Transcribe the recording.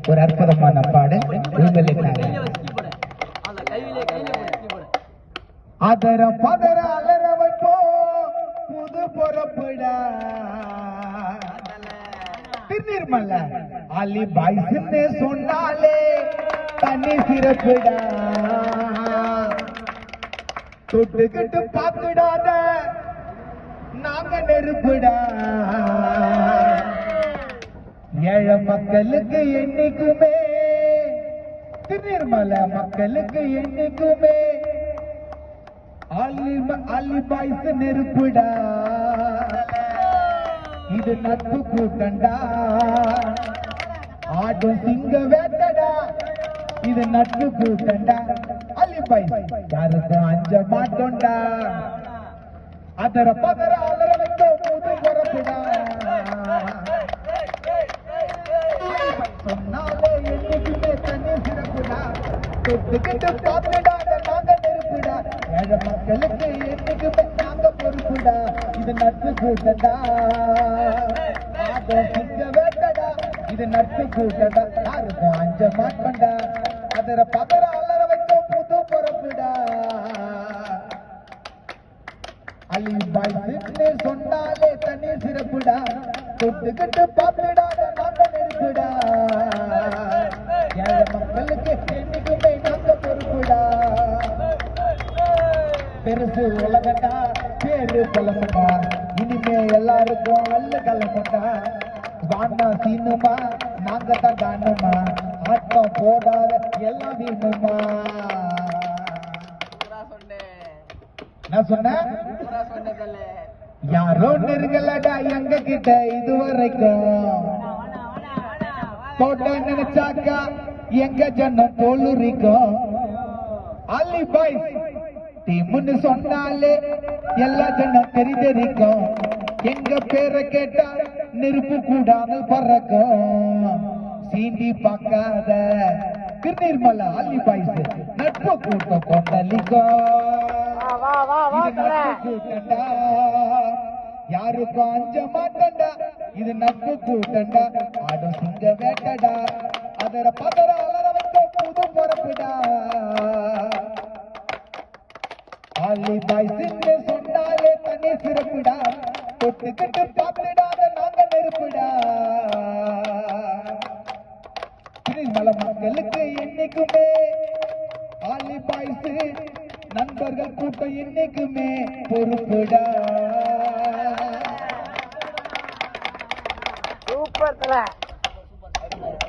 ஒரு அற்புதமான பாடு அதர பதற அலற வைப்போ புது பொறப்புடா திருநீர்மல்ல அலி பாய்ஸ்ன்னு சொன்னாலே தனி சிறப்புடா தொட்டுக்கிட்டு பார்த்துடாத நாங்க நெருப்புடா ஏழை மக்களுக்கு என்னைக்குமே திருநீர்மலை மக்களுக்கு என்னைக்குமே அலி பாய்ஸ் நெருப்புடா இது நட்பு கூட்டண்டா ஆடும் சிங்க வேட்டடா இது நட்பு கூட்டண்டா அலி பாய்ஸ் யாருக்கும் அஞ்ச மாட்டோண்டா அதர பதற அலற வைக்க புது பொறப்புடா சொன்னாலே என்னைக்குமே தண்ணி சிறப்புடா தொட்டுக்கிட்டு பார்த்துடா நாங்க நெருப்புடா ஏழை மக்களுக்கு என்னைக்குமே நாங்க பொறுப்புடா இது நட்பு கூட்டடா சிங்க வேட்டடா இது நட்பு கூட்டடா யாருக்கும் அஞ்ச மாட்டோண்டா அதர பதற அலற வைக்க புது பொறப்புடா அலி பாய்ஸ்ன்னு சொன்னாலே தனி சிறப்புடா தொட்டுக்கிட்டு பார்த்துடாத நாங்க நெருப்புடா ஏழை மக்களுக்கு என்னைக்குமே நாங்க பொறுப்புடா பெருசு உலகண்டா பேரு பலமுண்டா இனிமே எல்லாருக்கும் அல்ல கலமுண்டா வானா சீனுமா நாங்க தான் தானுமா ஆட்டம் போடாத எல்லாம் வீணுமா நான் சொன்னேன் யாரோ நெருங்கலடா எங்க கிட்ட இதுவரைக்கும் தோட்ட நினைச்சாக்கா எங்க ஜனம் தோலுரிக்கும் அலி பாய்ஸ் டீம்னு சொன்னாலே எல்லா ஜனம் தெரிக்கும் எங்க பேரை கேட்டா நெருப்பு கூடாமல் பறக்கும் சீண்டி பார்க்காத திருநீர்மலை அலி பாய்ஸ் நட்பு கூட்டம் கொண்டலிக்கும் கூட்டண்டா யாருக்கும் அஞ்ச மாட்டண்டா இது நட்பு கூட்டண்டா ஆடும் சிங்க வேட்டடா அதர பதற அலற வைக்க புது பொறப்புடா அலி பாய்ஸ்ன்னு சொன்னாலே தனி சிறப்புடா தொட்டுக்கிட்டு பார்த்துடாத நாங்க நெருப்புடா திருமலை மக்களுக்கு என்னைக்குமே அலி பாய்ஸ் நண்பர்கள் கூட்டம் என்னைக்குமே பொறுப்புடா சூப்பர்.